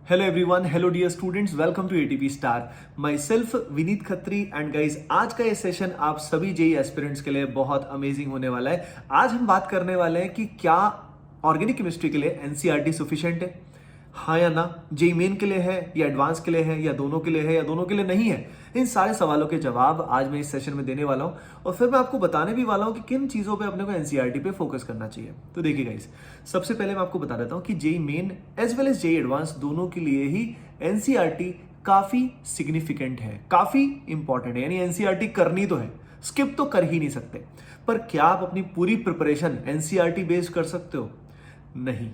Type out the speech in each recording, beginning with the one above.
Hello everyone, hello dear students, welcome to ATP star. Myself Vineet Khatri and guys, आज का ये session आप सभी जेई एस्पिरेंट्स के लिए बहुत अमेजिंग होने वाला है। आज हम बात करने वाले हैं कि क्या ऑर्गेनिक केमिस्ट्री के लिए एनसीईआरटी सफिशिएंट है, हाँ या ना, जेई मेन के लिए है या एडवांस के लिए है या दोनों के लिए है या दोनों के लिए नहीं है। इन सारे सवालों के जवाब आज मैं इस सेशन में देने वाला हूं और फिर मैं आपको बताने भी वाला हूं कि किन चीजों पे अपने को एनसीईआरटी पे फोकस करना चाहिए। तो देखिए गाइस, सबसे पहले मैं आपको बता देता हूं कि JEE main as well as JEE advance दोनों के लिए ही एनसीईआरटी काफी सिग्निफिकेंट है, काफी इंपॉर्टेंट है। यानी एनसीईआरटी करनी तो है, स्किप तो कर ही नहीं सकते। पर क्या आप अपनी पूरी प्रिपरेशन एनसीईआरटी बेस्ड कर सकते हो? नहीं।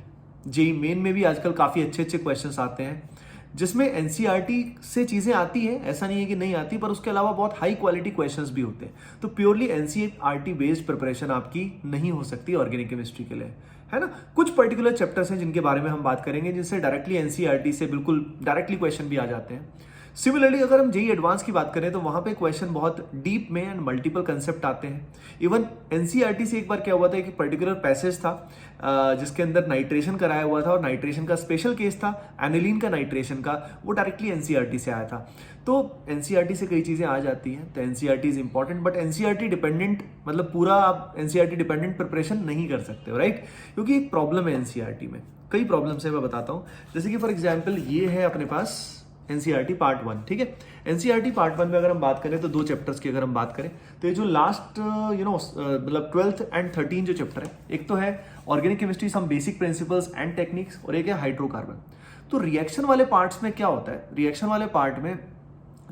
जेई मेन में भी आजकल काफी अच्छे अच्छे क्वेश्चंस आते हैं जिसमें एनसीईआरटी से चीजें आती हैं, ऐसा नहीं है कि नहीं आती, पर उसके अलावा बहुत हाई क्वालिटी क्वेश्चंस भी होते हैं। तो प्योरली एनसीईआरटी बेस्ड प्रिपरेशन आपकी नहीं हो सकती ऑर्गेनिक केमिस्ट्री के लिए, है ना। कुछ पर्टिकुलर चैप्टर्स हैं जिनके बारे में हम बात करेंगे, जिनसे डायरेक्टली एनसीईआरटी से बिल्कुल डायरेक्टली क्वेश्चन भी आ जाते हैं। सिमिलरली अगर हम जेई एडवांस की बात करें तो वहां पे क्वेश्चन बहुत डीप में एंड मल्टीपल कंसेप्ट आते हैं। इवन एनसीईआरटी से एक बार क्या हुआ था, एक पर्टिकुलर पैसेज था जिसके अंदर नाइट्रेशन कराया हुआ था और नाइट्रेशन का स्पेशल केस था एनिलीन का नाइट्रेशन का, वो डायरेक्टली एनसीईआरटी से आया था। तो एनसीईआरटी से कई चीजें आ जाती हैं, तो NCERT is important, but NCERT dependent मतलब पूरा आप एनसीईआरटी डिपेंडेंट प्रिपरेशन नहीं कर सकते हो, राइट। क्योंकि एक प्रॉब्लम है एनसीईआरटी में, कई प्रॉब्लम्स है, मैं बताता हूं। जैसे कि फॉर एग्जाम्पल ये है अपने पास एनसीईआरटी पार्ट 1, ठीक है। एनसीईआरटी पार्ट 1 में अगर हम बात करें तो दो चैप्टर्स की अगर हम बात करें तो ये जो लास्ट मतलब 12th एंड 13 जो चैप्टर है, एक तो है organic chemistry some basic principles and techniques और एक है हाइड्रोकार्बन। तो रिएक्शन वाले पार्ट्स में क्या होता है, रिएक्शन वाले पार्ट में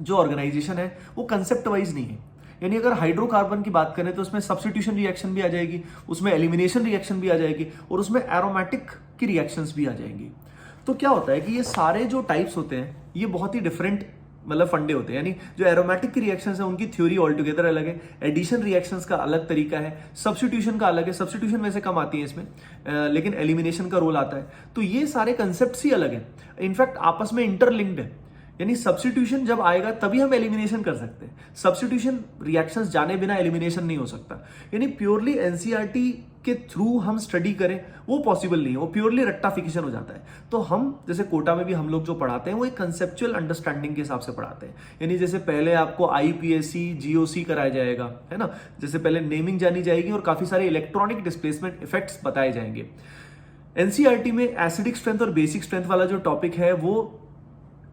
जो ऑर्गेनाइजेशन है वो कंसेप्ट वाइज नहीं है। यानी अगर हाइड्रोकार्बन की बात करें तो उसमें सब्स्टिट्यूशन रिएक्शन भी आ जाएगी, उसमें एलिमिनेशन रिएक्शन भी आ जाएगी और उसमें एरोमेटिक की रिएक्शंस भी आ जाएंगी। तो क्या होता है कि ये सारे जो टाइप्स होते हैं ये बहुत ही डिफरेंट मतलब फंडे होते हैं। यानी जो एरोमेटिक की रिएक्शंस है उनकी थ्योरी ऑल टुगेदर अलग है, एडिशन रिएक्शंस का अलग तरीका है, सब्स्टिट्यूशन का अलग है। सब्स्टिट्यूशन वैसे कम आती है इसमें, लेकिन एलिमिनेशन का रोल आता है। तो ये सारे कंसेप्ट ही अलग है, इनफैक्ट आपस में इंटरलिंक्ड है। यानी सब्स्टिट्यूशन जब आएगा तभी हम एलिमिनेशन कर सकते हैं, सब्स्टिट्यूशन रिएक्शंस जाने बिना एलिमिनेशन नहीं हो सकता। यानी प्योरली एनसीईआरटी के थ्रू हम स्टडी करें वो पॉसिबल नहीं है, वो प्योरली रट्टाफिकेशन हो जाता है। तो हम जैसे कोटा में भी हम लोग जो पढ़ाते हैं वो एक कंसेप्चुअल अंडरस्टैंडिंग के हिसाब से पढ़ाते हैं। यानी जैसे पहले आपको आईपीएससी जीओसी कराया जाएगा, है ना। जैसे पहले नेमिंग जानी जाएगी और काफी सारे इलेक्ट्रॉनिक डिस्प्लेसमेंट इफेक्ट्स बताए जाएंगे। एनसीईआरटी में एसिडिक स्ट्रेंथ और बेसिक स्ट्रेंथ वाला जो टॉपिक है वो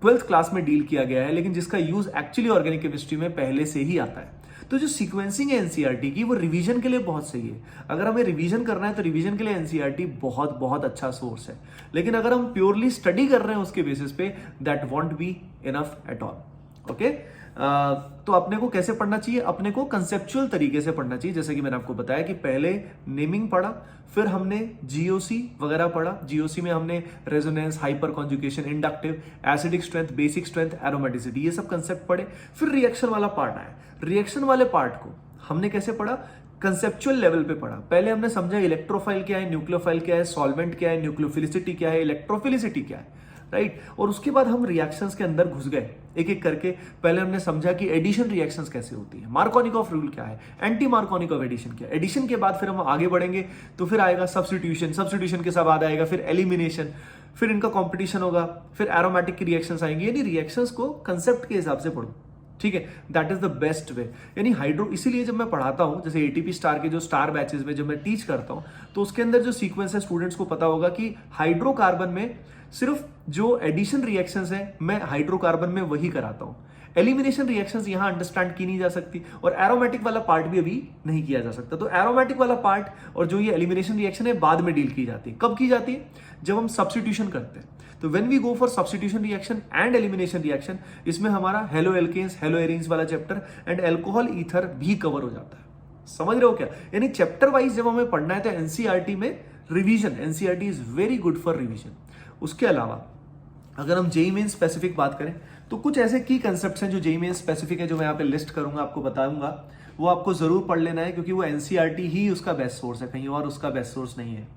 12th क्लास में डील किया गया है, लेकिन जिसका यूज एक्चुअली ऑर्गेनिक केमिस्ट्री में पहले से ही आता है। तो जो सीक्वेंसिंग है एनसीईआरटी की वो रिवीजन के लिए बहुत सही है। अगर हमें रिवीजन करना है तो रिवीजन के लिए एनसीईआरटी बहुत बहुत अच्छा सोर्स है। लेकिन अगर हम प्योरली स्टडी कर रहे हैं उसके बेसिस पे, that want be enough at all, okay. तो अपने को कैसे पढ़ना चाहिए, अपने को कंसेप्चुअल तरीके से पढ़ना चाहिए। जैसे कि मैंने आपको बताया कि पहले नेमिंग पढ़ा, फिर हमने जीओसी वगैरह पढ़ा। जीओसी में हमने resonance, hyper conjugation, inductive, acidic strength, basic strength, aromaticity, ये सब कंसेप्ट पढ़े। फिर रिएक्शन वाला पार्ट आया। रिएक्शन वाले पार्ट को हमने कैसे पढ़ा, कंसेप्चुअल लेवल पे पढ़ा। पहले हमने समझा इलेक्ट्रोफाइल क्या है, न्यूक्लियोफाइल क्या है, सॉल्वेंट क्या है, न्यूक्लियोफिलिसिटी क्या है, इलेक्ट्रोफिलिसिटी क्या है, राइट। और उसके बाद हम रिएक्शंस के अंदर घुस गए एक एक करके। पहले हमने समझा कि एडिशन रिएक्शंस कैसे होती है, मार्कोनिकॉफ रूल क्या है, एंटी मार्कोनिकॉफ एडिशन क्या है। एडिशन के बाद फिर हम आगे बढ़ेंगे तो फिर आएगा सब्स्टिट्यूशन, सब्स्टिट्यूशन के साथ बाद आएगा फिर एलिमिनेशन, फिर इनका कॉम्पिटिशन होगा, फिर एरोमेटिक की रिएक्शंस आएंगी। यानी रिएक्शंस को कंसेप्ट के हिसाब से पढ़ो, ठीक है। That is the best way. यानी हाइड्रो, इसीलिए जब मैं पढ़ाता हूं, जैसे एटीपी स्टार के जो स्टार बैचेस में जब मैं टीच करता हूं तो उसके अंदर जो सीक्वेंस है स्टूडेंट्स को पता होगा कि हाइड्रोकार्बन में सिर्फ जो एडिशन रिएक्शंस है मैं हाइड्रोकार्बन में वही कराता हूं। एलिमिनेशन रिएक्शंस यहां अंडरस्टैंड की नहीं जा सकती और एरोमेटिक वाला पार्ट भी अभी नहीं किया जा सकता। तो एरोमेटिक वाला पार्ट और जो ये एलिमिनेशन रिएक्शन है बाद में डील की जाती है। कब की जाती है, जब हम सब्स्टिट्यूशन करते हैं। तो when we go for substitution reaction and elimination reaction, इसमें हमारा हेलो एल्केन्स, हेलो एरीन्स वाला चैप्टर एंड एल्कोहल ईथर भी कवर हो जाता है। समझ रहे हो क्या? यानी चैप्टर वाइज जब हमें पढ़ना है तो एनसीईआरटी में revision, NCERT is very good for revision. उसके अलावा अगर हम जेईई मेन स्पेसिफिक बात करें तो कुछ ऐसे की कंसेप्ट्स हैं जो जेईई मेन स्पेसिफिक है, जो मैं यहाँ पे लिस्ट करूंगा, आपको बताऊंगा। वो आपको जरूर पढ़ लेना है क्योंकि वो एनसीईआरटी ही उसका बेस्ट सोर्स है, कहीं और उसका बेस्ट सोर्स नहीं है।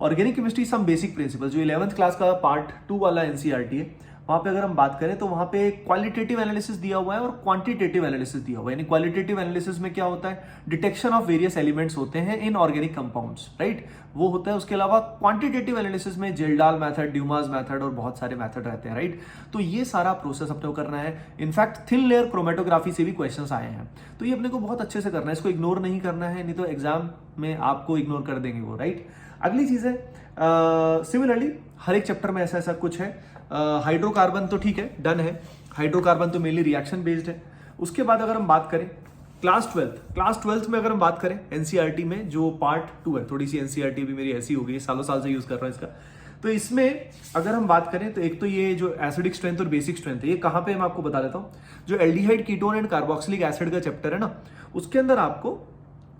Organic chemistry some basic principle जो 11th क्लास का पार्ट 2 वाला एनसीईआरटी है, वहां पे अगर हम बात करें तो वहां पे क्वालिटेटिव एनालिसिस दिया हुआ है और क्वांटिटेटिव एनालिसिस दिया हुआ है। यानी क्वालिटेटिव एनालिसिस में क्या होता है, डिटेक्शन ऑफ वेरियस एलिमेंट्स होते हैं इन ऑर्गेनिक कंपाउंड्स, राइट, वो होता है। उसके अलावा क्वांटिटेटिव एनालिसिस में जेल्डाल मेथड, ड्यूमास मेथड और बहुत सारे मेथड रहते हैं, राइट। तो ये सारा प्रोसेस अपने को करना है। इनफैक्ट थिन लेयर क्रोमेटोग्राफी से भी क्वेश्चंस आए हैं, तो ये अपने को बहुत अच्छे से करना है, इसको इग्नोर नहीं करना है, नहीं तो एग्जाम में आपको इग्नोर कर देंगे वो, राइट। अगली चीज है सिमिलरली हर एक चैप्टर में ऐसा ऐसा कुछ है। हाइड्रोकार्बन तो ठीक है, डन है। हाइड्रोकार्बन तो मेनली रिएक्शन बेस्ड है। उसके बाद अगर हम बात करें क्लास ट्वेल्थ में अगर हम बात करें एनसीईआरटी में जो पार्ट 2 है, थोड़ी सी एनसीईआरटी भी मेरी ऐसी हो गई, सालों साल से यूज कर रहा हूं इसका। तो इसमें अगर हम बात करें तो एक तो ये जो एसिडिक स्ट्रेंथ और बेसिक स्ट्रेंथ है, ये कहां पे मैं आपको बता देता हूं। जो aldehyde, ketone and carboxylic acid का चैप्टर है ना, उसके अंदर आपको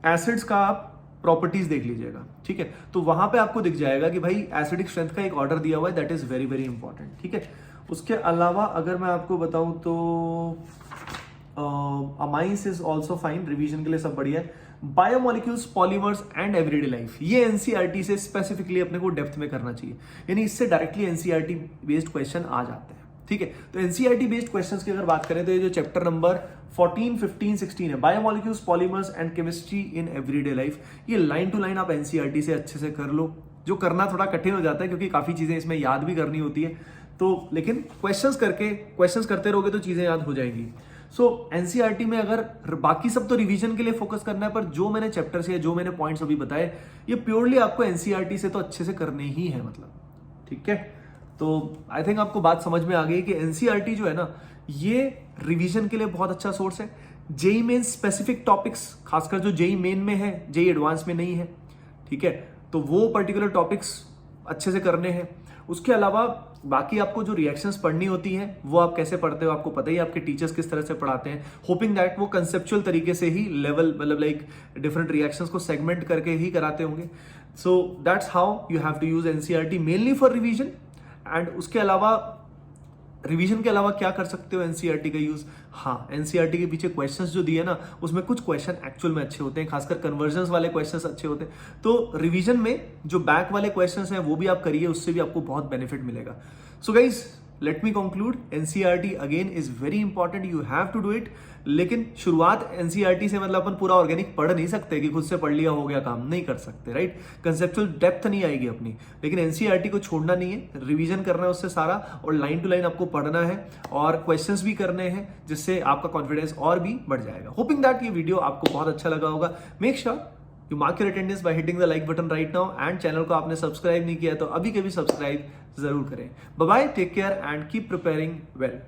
एसिड्स का आप प्रॉपर्टीज देख लीजिएगा, ठीक है। तो वहां पे आपको दिख जाएगा कि भाई एसिडिक स्ट्रेंथ का एक ऑर्डर दिया हुआ है, that is very very important, ठीक है। उसके अलावा अगर मैं आपको बताऊं तो amines is also fine, revision के लिए सब बढ़िया है। Biomolecules, polymers and everyday life, ये एनसीईआरटी से स्पेसिफिकली अपने को डेप्थ में करना चाहिए, यानी इससे डायरेक्टली एनसीईआरटी बेस्ड क्वेश्चन आ जाते हैं, ठीक है। तो एनसीईआरटी बेस्ड क्वेश्चंस की अगर बात करें तो ये जो चैप्टर नंबर 14, 15, 16 है, biomolecules, polymers and chemistry in everyday life, ये लाइन टू लाइन आप एनसीईआरटी से अच्छे से कर लो। जो करना थोड़ा कठिन हो जाता है क्योंकि काफी चीजें इसमें याद भी करनी होती है, तो लेकिन क्वेश्चंस करते रहोगे तो चीजें याद हो जाएंगी। सो एनसीईआरटी में अगर बाकी सब तो रिवीजन के लिए फोकस करना है, पर जो मैंने चैप्टर्स या जो मैंने पॉइंट्स अभी बताए ये प्योरली आपको एनसीईआरटी से तो अच्छे से करने ही है, मतलब, ठीक है। तो आई थिंक आपको बात समझ में आ गई कि एनसीईआरटी जो है ना, ये रिवीजन के लिए बहुत अच्छा सोर्स है। जेई मेन स्पेसिफिक टॉपिक्स, खासकर जो जेई मेन में है, जेई एडवांस में नहीं है, ठीक है, तो वो पर्टिकुलर टॉपिक्स अच्छे से करने हैं। उसके अलावा बाकी आपको जो रिएक्शंस पढ़नी होती हैं वो आप कैसे पढ़ते हो आपको पता ही, आपके टीचर्स किस तरह से पढ़ाते हैं। होपिंग दैट वो कंसेप्चुअल तरीके से ही लेवल, मतलब लाइक डिफरेंट रिएक्शंस को सेगमेंट करके ही कराते होंगे। So that's how you have to use NCERT mainly for revision. And उसके अलावा रिवीजन के अलावा क्या कर सकते हो एनसीईआरटी का यूज, हाँ, एनसीईआरटी के पीछे क्वेश्चंस जो दिए ना, उसमें कुछ क्वेश्चन एक्चुअल में अच्छे होते हैं, खासकर कन्वर्जन्स वाले क्वेश्चंस अच्छे होते हैं। तो रिवीजन में जो बैक वाले क्वेश्चंस हैं वो भी आप करिए, उससे भी आपको बहुत बेनिफिट मिलेगा। So guys, let me conclude, NCERT again is very important, you have to do it. लेकिन शुरुआत एनसीईआरटी से मतलब अपन पूरा ऑर्गेनिक पढ़ नहीं सकते कि खुद से पढ़ लिया हो गया काम, नहीं कर सकते, राइट। कंसेप्चुअल डेप्थ नहीं आएगी अपनी, लेकिन एनसीईआरटी को छोड़ना नहीं है, रिवीजन करना है उससे सारा, और लाइन टू लाइन आपको पढ़ना है और क्वेश्चंस भी करने हैं, जिससे आपका कॉन्फिडेंस और भी बढ़ जाएगा। होपिंग दैट ये वीडियो आपको बहुत अच्छा लगा होगा। Make sure you mark your attendance by hitting the like button right now, and channel को आपने सब्सक्राइब नहीं किया तो अभी कभी सब्सक्राइब जरूर करें। Bye bye, take care and keep preparing well.